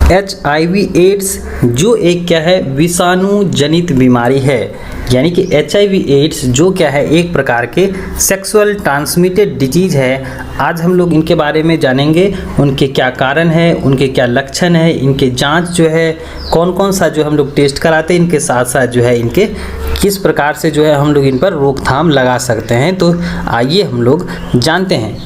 HIV ads जो एक क्या है विषाणु जनित बीमारी है, यानी कि HIV एड्स जो क्या है एक प्रकार के सेक्सुअल ट्रांसमिटेड डिजीज है। आज हम लोग इनके बारे में जानेंगे, उनके क्या कारण है, उनके क्या लक्षण है, इनके जांच जो है कौन कौन सा जो हम लोग टेस्ट कराते हैं, इनके साथ साथ जो है इनके किस प्रकार से जो है हम लोग इन पर रोकथाम लगा सकते हैं। तो आइए हम लोग जानते हैं।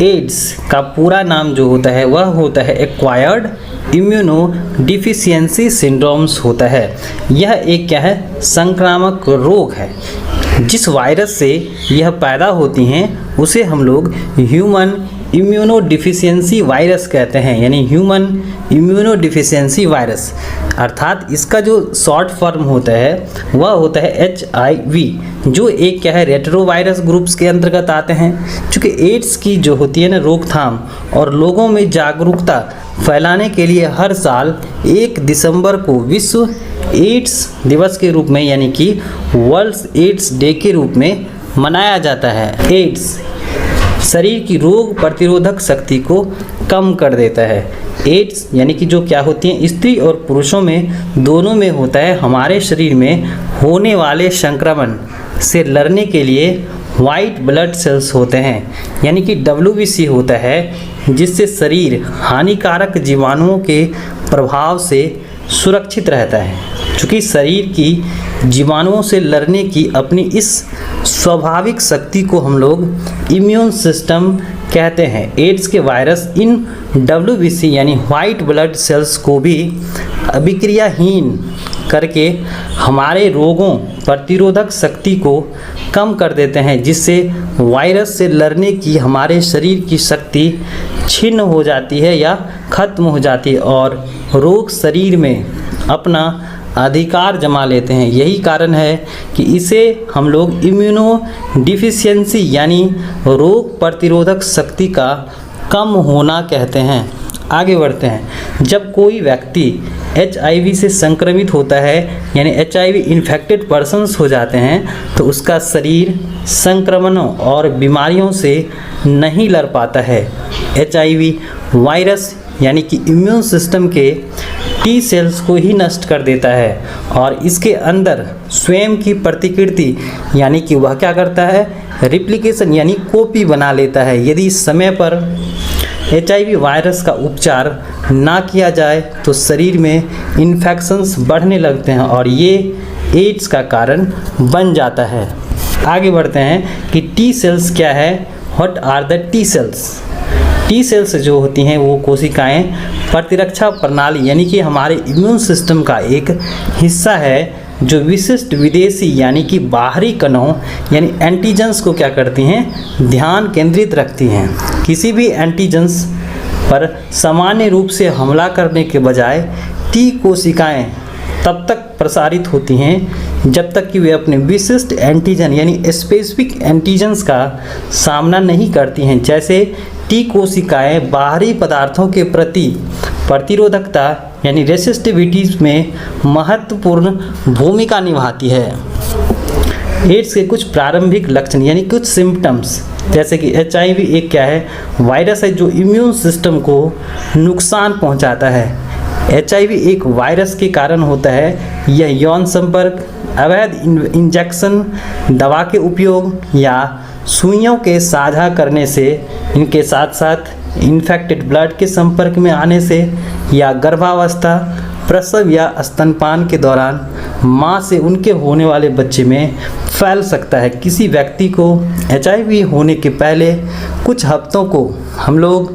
एड्स का पूरा नाम जो होता है वह होता है एक्वायर्ड इम्यूनो डिफिशियंसी सिंड्रोम्स होता है। यह एक क्या है संक्रामक रोग है। जिस वायरस से यह पैदा होती हैं उसे हम लोग ह्यूमन इम्यूनो डिफिशियंसी वायरस कहते हैं, यानी ह्यूमन इम्यूनो डिफिशियंसी वायरस। अर्थात इसका जो शॉर्ट फॉर्म होता है वह होता है HIV, जो एक क्या है रेट्रोवायरस ग्रुप्स के अंतर्गत आते हैं। चूँकि एड्स की जो होती है ना रोकथाम और लोगों में जागरूकता फैलाने के लिए हर साल 1 दिसंबर को विश्व एड्स दिवस के रूप में, यानी कि वर्ल्ड एड्स डे के रूप में मनाया जाता है। एड्स शरीर की रोग प्रतिरोधक शक्ति को कम कर देता है। एड्स यानी कि जो क्या होती हैं स्त्री और पुरुषों में दोनों में होता है। हमारे शरीर में होने वाले संक्रमण से लड़ने के लिए वाइट ब्लड सेल्स होते हैं, यानी कि WBC होता है, जिससे शरीर हानिकारक जीवाणुओं के प्रभाव से सुरक्षित रहता है। चूँकि शरीर की जीवाणुओं से लड़ने की अपनी इस स्वाभाविक शक्ति को हम लोग इम्यून सिस्टम कहते हैं। एड्स के वायरस इन WBC यानी वाइट ब्लड सेल्स को भी अभिक्रियाहीन करके हमारे रोगों प्रतिरोधक शक्ति को कम कर देते हैं, जिससे वायरस से लड़ने की हमारे शरीर की शक्ति छिन्न हो जाती है या खत्म हो जाती है और रोग शरीर में अपना अधिकार जमा लेते हैं। यही कारण है कि इसे हम लोग इम्यूनो डिफिशियंसी यानी रोग प्रतिरोधक शक्ति का कम होना कहते हैं। आगे बढ़ते हैं। जब कोई व्यक्ति HIV से संक्रमित होता है, यानी HIV इन्फेक्टेड पर्सन्स हो जाते हैं, तो उसका शरीर संक्रमणों और बीमारियों से नहीं लड़ पाता है। HIV वायरस यानी कि इम्यून सिस्टम के T सेल्स को ही नष्ट कर देता है और इसके अंदर स्वयं की प्रतिकृति यानी कि वह क्या करता है रिप्लिकेशन यानी कॉपी बना लेता है। यदि समय पर HIV वायरस का उपचार ना किया जाए तो शरीर में इन्फेक्शंस बढ़ने लगते हैं और ये एड्स का कारण बन जाता है। आगे बढ़ते हैं कि T सेल्स क्या है। What are the T cells? T cells जो होती हैं वो कोशिकाएं प्रतिरक्षा प्रणाली यानी कि हमारे इम्यून सिस्टम का एक हिस्सा है, जो विशिष्ट विदेशी यानी कि बाहरी कणों यानी एंटीजेंस को क्या करती हैं ध्यान केंद्रित रखती हैं। किसी भी एंटीजेंस पर सामान्य रूप से हमला करने के बजाय T कोशिकाएं तब तक प्रसारित होती हैं जब तक कि वे अपने विशिष्ट एंटीजन यानी स्पेसिफिक एंटीजेंस का सामना नहीं करती हैं। जैसे T कोशिकाएं बाहरी पदार्थों के प्रति प्रतिरोधकता यानी रेसिस्टिविटीज में महत्वपूर्ण भूमिका निभाती है। एड्स के कुछ प्रारंभिक लक्षण यानी कुछ सिम्टम्स, जैसे कि HIV एक क्या है वायरस है जो इम्यून सिस्टम को नुकसान पहुंचाता है। HIV एक वायरस के कारण होता है। यह यौन संपर्क, अवैध इंजेक्शन, दवा के उपयोग या सुइयों के साझा करने से, इनके साथ साथ इन्फेक्टेड ब्लड के संपर्क में आने से या गर्भावस्था, प्रसव या स्तनपान के दौरान मां से उनके होने वाले बच्चे में फैल सकता है। किसी व्यक्ति को HIV होने के पहले कुछ हफ्तों को हम लोग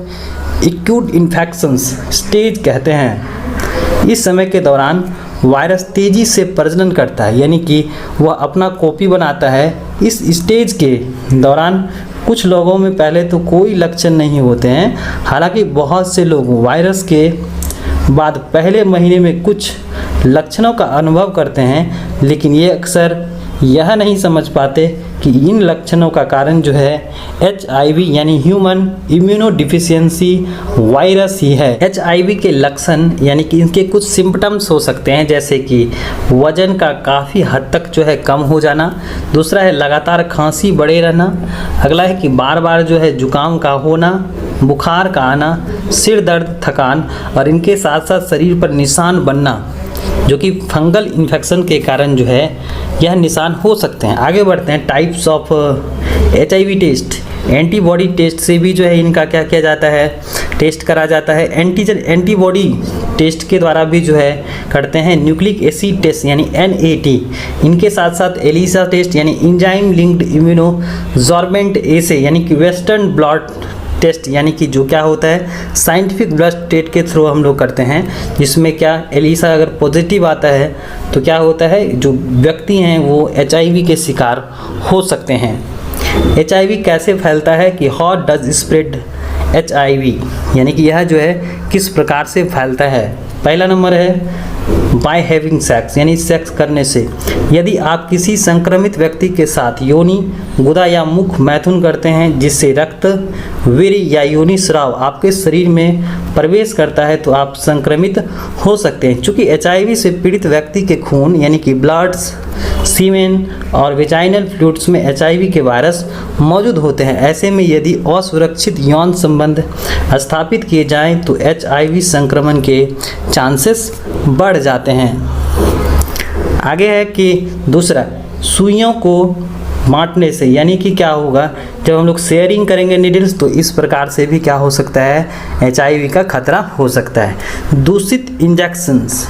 एक्यूट इन्फेक्शंस स्टेज कहते हैं। इस समय के दौरान वायरस तेज़ी से प्रजनन करता है, यानी कि वह अपना कॉपी बनाता है। इस स्टेज के दौरान कुछ लोगों में पहले तो कोई लक्षण नहीं होते हैं, हालांकि बहुत से लोग वायरस के बाद पहले महीने में कुछ लक्षणों का अनुभव करते हैं, लेकिन ये अक्सर यह नहीं समझ पाते कि इन लक्षणों का कारण जो है HIV यानी ह्यूमन इम्यूनोडिफिशियंसी वायरस ही है। HIV के लक्षण यानी कि इनके कुछ सिम्पटम्स हो सकते हैं, जैसे कि वजन का काफ़ी हद तक जो है कम हो जाना। दूसरा है लगातार खांसी बढ़े रहना। अगला है कि बार बार जो है जुकाम का होना, बुखार का आना, सिर दर्द, थकान और इनके साथ साथ शरीर पर निशान बनना, जो कि फंगल इन्फेक्शन के कारण जो है यह निशान हो सकते हैं। आगे बढ़ते हैं types of HIV test. Antibody test से भी जो है इनका क्या किया जाता है, टेस्ट करा जाता है। एंटीबॉडी टेस्ट के द्वारा भी जो है करते हैं। न्यूक्लिक एसिड टेस्ट यानी NAT, इनके साथ साथ एलिसा टेस्ट यानी इंजाइम लिंक्ड इम्यूनोसॉर्बेंट एसे यानी कि वेस्टर्न ब्लॉट टेस्ट यानी कि जो क्या होता है साइंटिफिक ब्लड टेस्ट के थ्रू हम लोग करते हैं, जिसमें क्या एलिसा अगर पॉजिटिव आता है तो क्या होता है जो व्यक्ति हैं वो HIV के शिकार हो सकते हैं। HIV कैसे फैलता है कि हाउ डज स्प्रेड HIV यानी कि यह जो है किस प्रकार से फैलता है। पहला नंबर है बाय हैविंग सेक्स यानी सेक्स करने से। यदि आप किसी संक्रमित व्यक्ति के साथ योनि, गुदा या मुख मैथुन करते हैं जिससे रक्त, वीर्य या योनि स्राव आपके शरीर में प्रवेश करता है तो आप संक्रमित हो सकते हैं। चूँकि HIV से पीड़ित व्यक्ति के खून यानी कि ब्लड्स, सीमेन और वेजाइनल फ्लूइड्स में HIV के वायरस मौजूद होते हैं। ऐसे में यदि असुरक्षित यौन संबंध स्थापित किए जाएं तो HIV संक्रमण के चांसेस बढ़ जाते हैं। आगे है कि दूसरा, सुइयों को बांटने से यानी कि क्या होगा जब हम लोग शेयरिंग करेंगे नीडल्स तो इस प्रकार से भी क्या हो सकता है HIV का खतरा हो सकता है। दूषित इंजेक्शंस,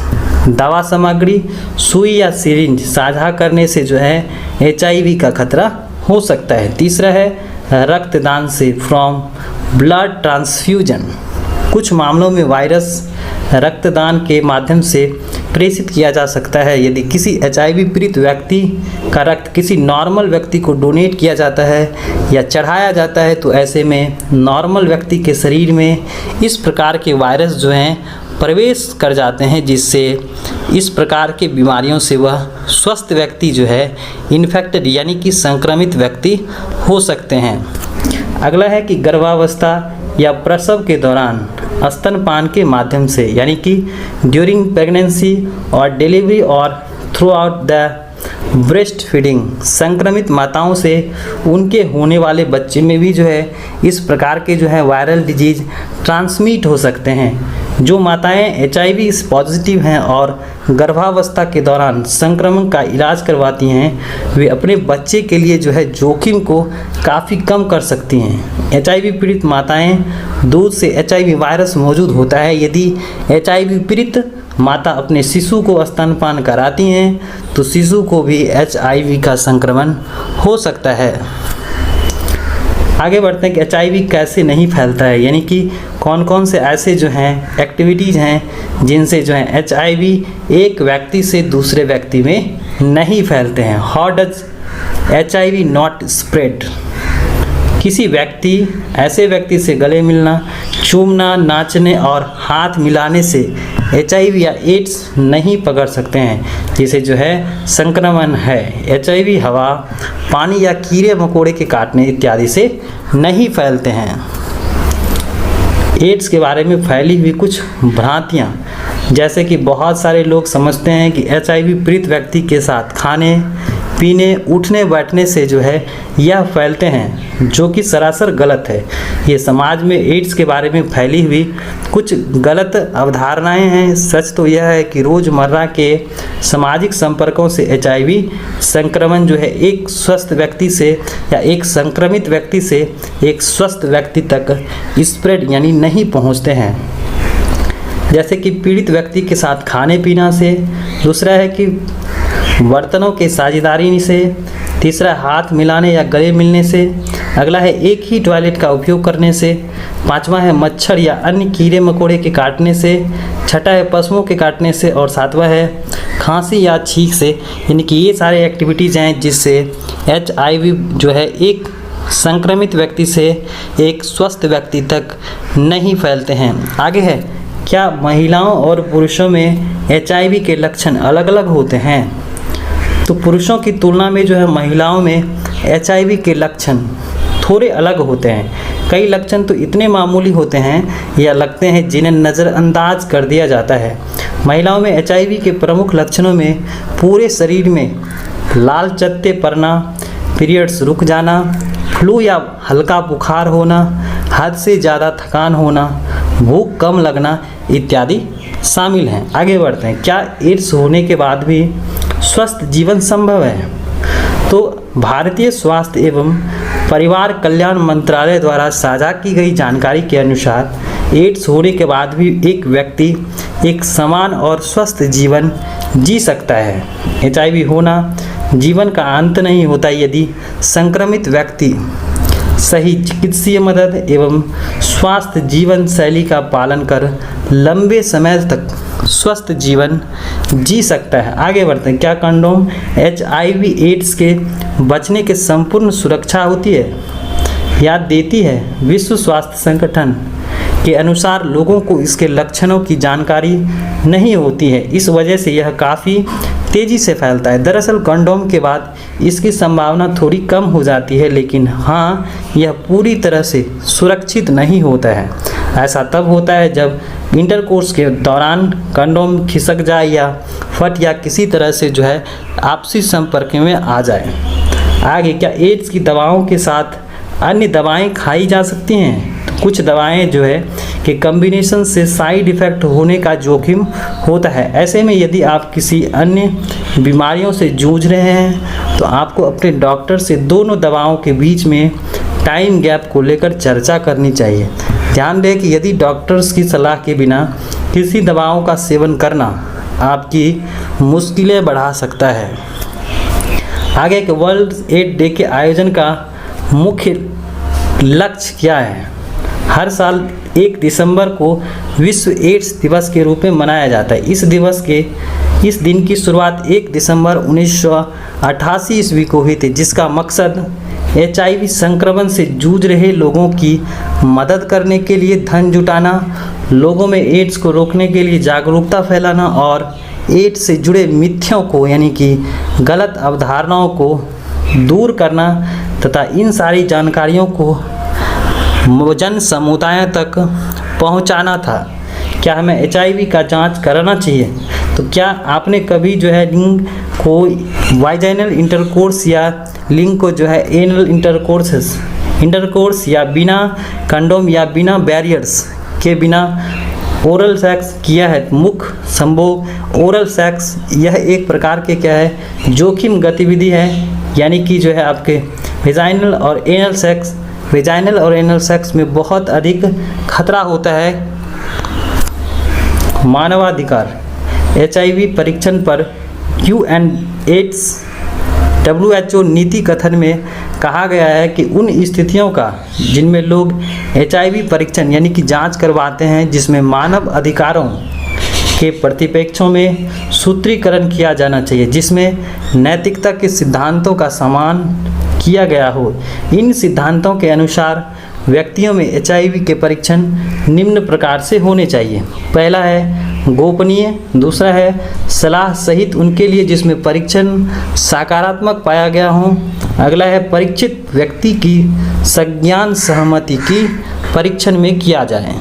दवा सामग्री, सुई या सिरिंज साझा करने से जो है HIV का खतरा हो सकता है। तीसरा है रक्तदान से, फ्रॉम ब्लड ट्रांसफ्यूजन। कुछ मामलों में वायरस रक्तदान के माध्यम से प्रेषित किया जा सकता है। यदि किसी HIV पीड़ित व्यक्ति का रक्त किसी नॉर्मल व्यक्ति को डोनेट किया जाता है या चढ़ाया जाता है तो ऐसे में नॉर्मल व्यक्ति के शरीर में इस प्रकार के वायरस जो हैं प्रवेश कर जाते हैं, जिससे इस प्रकार की बीमारियों से वह स्वस्थ व्यक्ति जो है इन्फेक्टेड यानी कि संक्रमित व्यक्ति हो सकते हैं। अगला है कि गर्भावस्था या प्रसव के दौरान स्तनपान के माध्यम से यानी कि ड्यूरिंग प्रेगनेंसी और डिलीवरी और through out the breast feeding, संक्रमित माताओं से उनके होने वाले बच्चे में भी जो है इस प्रकार के जो है वायरल डिजीज ट्रांसमिट हो सकते हैं। जो माताएं HIV पॉजिटिव हैं और गर्भावस्था के दौरान संक्रमण का इलाज करवाती हैं वे अपने बच्चे के लिए जो है जोखिम को काफ़ी कम कर सकती हैं। HIV पीड़ित माताएं दूध से HIV वायरस मौजूद होता है। यदि HIV पीड़ित माता अपने शिशु को स्तनपान कराती हैं तो शिशु को भी HIV का संक्रमण हो सकता है। आगे बढ़ते हैं कि HIV कैसे नहीं फैलता है यानी कि कौन कौन से ऐसे जो हैं एक्टिविटीज़ हैं जिनसे जो है HIV एक व्यक्ति से दूसरे व्यक्ति में नहीं फैलते हैं। How does HIV not spread. किसी व्यक्ति ऐसे व्यक्ति से गले मिलना, चूमना, नाचने और हाथ मिलाने से HIV या एड्स नहीं पकड़ सकते हैं, जिसे जो है संक्रमण है। HIV हवा, पानी या कीड़े मकोड़े के काटने इत्यादि से नहीं फैलते हैं। एड्स के बारे में फैली हुई कुछ भ्रांतियाँ, जैसे कि बहुत सारे लोग समझते हैं कि HIV पीड़ित व्यक्ति के साथ खाने पीने, उठने बैठने से जो है यह फैलते हैं, जो कि सरासर गलत है। ये समाज में एड्स के बारे में फैली हुई कुछ गलत अवधारणाएं हैं। सच तो यह है कि रोज़मर्रा के सामाजिक संपर्कों से HIV संक्रमण जो है एक स्वस्थ व्यक्ति से या एक संक्रमित व्यक्ति से एक स्वस्थ व्यक्ति तक स्प्रेड यानी नहीं पहुंचते हैं, जैसे कि पीड़ित व्यक्ति के साथ खाने पीना से। दूसरा है कि बर्तनों के साझेदारी से। तीसरा हाथ मिलाने या गले मिलने से। अगला है एक ही टॉयलेट का उपयोग करने से। पांचवा है मच्छर या अन्य कीड़े मकोड़े के काटने से। छठा है पशुओं के काटने से और सातवां है खांसी या छींक से। यानी कि ये सारे एक्टिविटीज़ हैं जिससे HIV जो है एक संक्रमित व्यक्ति से एक स्वस्थ व्यक्ति तक नहीं फैलते हैं। आगे है क्या महिलाओं और पुरुषों में HIV के लक्षण अलग अलग होते हैं? तो पुरुषों की तुलना में जो है महिलाओं में HIV के लक्षण थोड़े अलग होते हैं। कई लक्षण तो इतने मामूली होते हैं या लगते हैं जिन्हें नज़रअंदाज कर दिया जाता है। महिलाओं में HIV के प्रमुख लक्षणों में पूरे शरीर में लाल चत्ते पड़ना, पीरियड्स रुक जाना, फ्लू या हल्का बुखार होना, हद से ज़्यादा थकान होना, भूख कम लगना इत्यादि शामिल हैं। आगे बढ़ते हैं। क्या एड्स होने के बाद भी स्वस्थ जीवन संभव है? तो भारतीय स्वास्थ्य एवं परिवार कल्याण मंत्रालय द्वारा साझा की गई जानकारी के अनुसार एड्स होने के बाद भी एक व्यक्ति एक समान और स्वस्थ जीवन जी सकता है। HIV होना जीवन का अंत नहीं होता यदि संक्रमित व्यक्ति सही चिकित्सीय मदद एवं स्वास्थ्य जीवन शैली का पालन कर लंबे समय तक स्वस्थ जीवन जी सकता है। आगे बढ़ते हैं। क्या कंडोम HIV एड्स के बचने के संपूर्ण सुरक्षा होती है या देती है? विश्व स्वास्थ्य संगठन के अनुसार लोगों को इसके लक्षणों की जानकारी नहीं होती है, इस वजह से यह काफ़ी तेज़ी से फैलता है। दरअसल कंडोम के बाद इसकी संभावना थोड़ी कम हो जाती है, लेकिन हाँ, यह पूरी तरह से सुरक्षित नहीं होता है। ऐसा तब होता है जब इंटरकोर्स के दौरान कंडोम खिसक जाए या फट या किसी तरह से जो है आपसी संपर्क में आ जाए। आगे, क्या एड्स की दवाओं के साथ अन्य दवाएं खाई जा सकती हैं? तो कुछ दवाएं जो है कि कम्बिनेशन से साइड इफ़ेक्ट होने का जोखिम होता है। ऐसे में यदि आप किसी अन्य बीमारियों से जूझ रहे हैं तो आपको अपने डॉक्टर से दोनों दवाओं के बीच में टाइम गैप को लेकर चर्चा करनी चाहिए। ध्यान दें कि यदि डॉक्टर्स की सलाह के बिना किसी दवाओं का सेवन करना आपकी मुश्किलें बढ़ा सकता है। आगे के वर्ल्ड एड्स डे के आयोजन का मुख्य लक्ष्य क्या है? हर साल 1 दिसंबर को विश्व एड्स दिवस के रूप में मनाया जाता है। इस दिन की शुरुआत 1 दिसंबर 1988 ईस्वी को हुई थी, जिसका मकसद HIV संक्रमण से जूझ रहे लोगों की मदद करने के लिए धन जुटाना, लोगों में एड्स को रोकने के लिए जागरूकता फैलाना और एड्स से जुड़े मिथ्यों को यानी कि गलत अवधारणाओं को दूर करना तथा इन सारी जानकारियों को जन समुदाय तक पहुंचाना था। क्या हमें HIV का जांच कराना चाहिए? तो क्या आपने कभी जो है लिंग को वाइजाइनल इंटरकोर्स या लिंग को जो है एनल इंटरकोर्स या बिना कंडोम या बिना बैरियर्स के बिना ओरल सेक्स किया है? मुख संभोग ओरल सेक्स यह एक प्रकार के क्या है जोखिम गतिविधि है, यानी कि जो है आपके वेजाइनल और एनल सेक्स में बहुत अधिक खतरा होता है। मानवाधिकार HIV परीक्षण पर UNAIDS WHO नीति कथन में कहा गया है कि उन स्थितियों का जिनमें लोग HIV परीक्षण यानी कि जांच करवाते हैं जिसमें मानव अधिकारों के प्रतिपेक्षों में सूत्रीकरण किया जाना चाहिए, जिसमें नैतिकता के सिद्धांतों का सम्मान किया गया हो। इन सिद्धांतों के अनुसार व्यक्तियों में HIV के परीक्षण निम्न प्रकार से होने चाहिए। पहला है गोपनीय, दूसरा है सलाह सहित उनके लिए जिसमें परीक्षण सकारात्मक पाया गया हो, अगला है परीक्षित व्यक्ति की संज्ञान सहमति की परीक्षण में किया जाए।